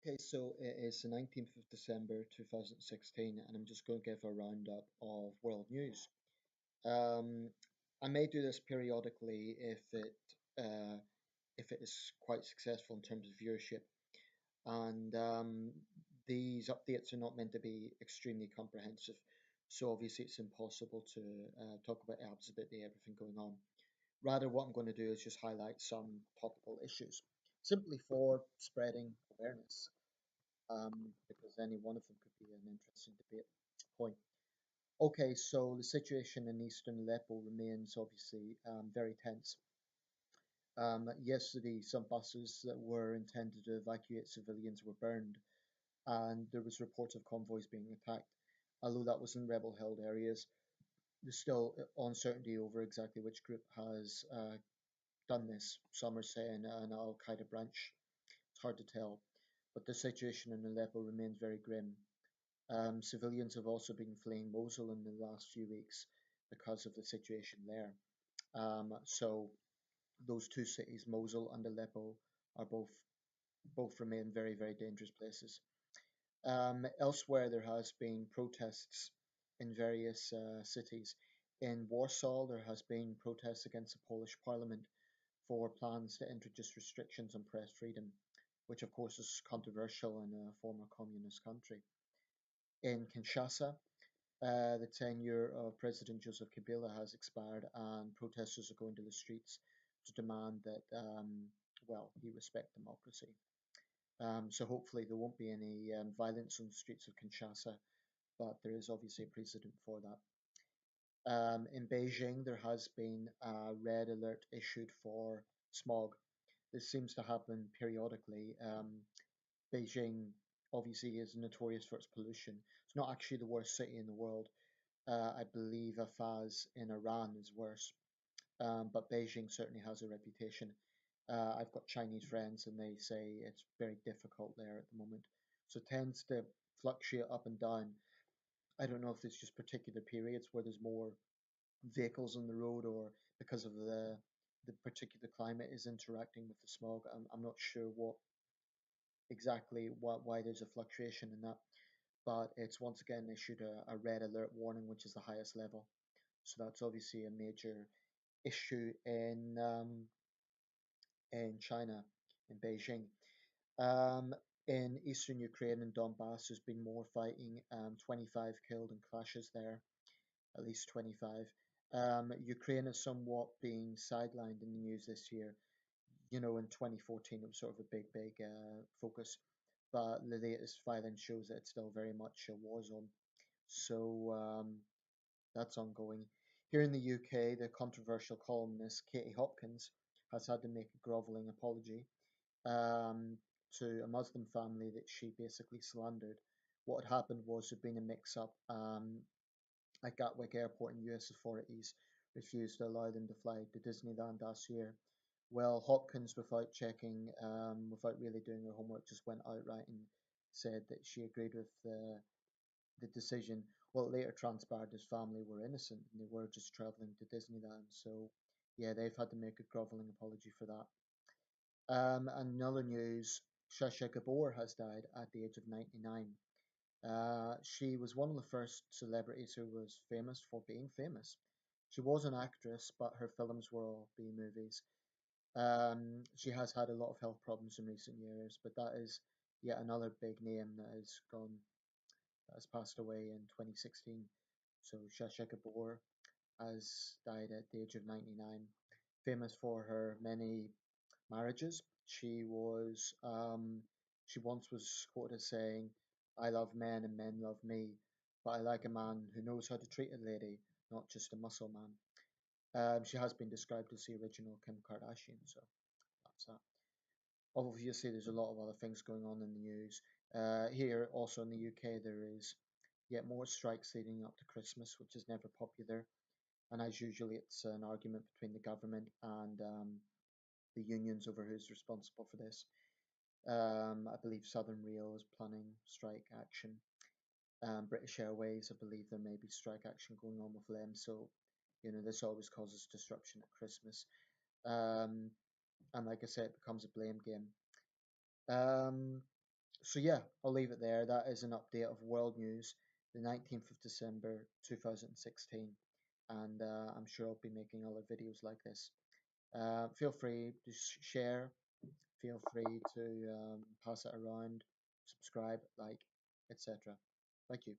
Okay, so it is the 19th of December 2016, and I'm just going to give a roundup of world news. Um, I may do this periodically uh, if it is quite successful in terms of viewership, and these updates are not meant to be extremely comprehensive, so obviously it's impossible to talk about absolutely everything going on. Rather, what I'm going to do is just highlight some topical issues, simply for spreading awareness because any one of them could be an interesting debate point. Okay, so the situation in eastern Aleppo remains obviously very tense. Yesterday, some buses that were intended to evacuate civilians were burned, and there was reports of convoys being attacked. Although that was in rebel-held areas, there's still uncertainty over exactly which group has done this. Some are saying an Al Qaeda branch. It's hard to tell, but the situation in Aleppo remains very grim. Civilians have also been fleeing Mosul in the last few weeks because of the situation there. So those two cities, Mosul and Aleppo, are both remain very very dangerous places. Elsewhere, there has been protests in various cities. In Warsaw, there has been protests against the Polish Parliament for plans to introduce restrictions on press freedom, which of course is controversial in a former communist country. In Kinshasa, the tenure of President Joseph Kabila has expired, and protesters are going to the streets to demand that, well, he respect democracy. So hopefully there won't be any violence on the streets of Kinshasa, but there is obviously a precedent for that. In Beijing, there has been a red alert issued for smog. This seems to happen periodically. Beijing obviously is notorious for its pollution. It's not actually the worst city in the world. I believe Afaz in Iran is worse, but Beijing certainly has a reputation. I've got Chinese friends and they say it's very difficult there at the moment. So it tends to fluctuate up and down. I don't know if it's just particular periods where there's more vehicles on the road or because of the particular climate is interacting with the smog. I'm not sure what exactly why there's a fluctuation in that, but it's once again issued a red alert warning, which is the highest level. So that's obviously a major issue in China, in Beijing. Um, in eastern Ukraine and Donbass, there's been more fighting. 25 killed in clashes there, at least 25. Ukraine is somewhat being sidelined in the news this year. You know, in 2014, it was sort of a big focus, but the latest violence shows that it's still very much a war zone. So that's ongoing. Here in the UK, the controversial columnist Katie Hopkins has had to make a grovelling apology um, to a Muslim family that she basically slandered. What had happened was there'd been a mix up at Gatwick Airport, and US authorities refused to allow them to fly to Disneyland last year. Well, Hopkins, without checking, without really doing her homework, just went outright and said that she agreed with the decision. Well, it later transpired his family were innocent and they were just traveling to Disneyland. So, yeah, they've had to make a groveling apology for that. And in other news, Shasha Gabor has died at the age of 99. She was one of the first celebrities who was famous for being famous. She was an actress, but her films were all B movies. She has had a lot of health problems in recent years, but that is yet another big name that has passed away in 2016. So Shasha Gabor has died at the age of 99, famous for her many marriages. She once was quoted as saying, "I love men and men love me, but I like a man who knows how to treat a lady, not just a muscle man." She has been described as the original Kim Kardashian, so that's that. Obviously, there's a lot of other things going on in the news. Here, also in the UK, there is yet more strikes leading up to Christmas, which is never popular. And as usually, it's an argument between the government and the unions over who's responsible for this. I believe Southern Rail is planning strike action. British Airways, I believe there may be strike action going on with them. So, this always causes disruption at Christmas. Um, and like I said, it becomes a blame game. Um, So yeah, I'll leave it there. That is an update of world news, the 19th of December 2016, and I'm sure I'll be making other videos like this. Feel free to share. Feel free to pass it around, subscribe, like, etc. Thank you.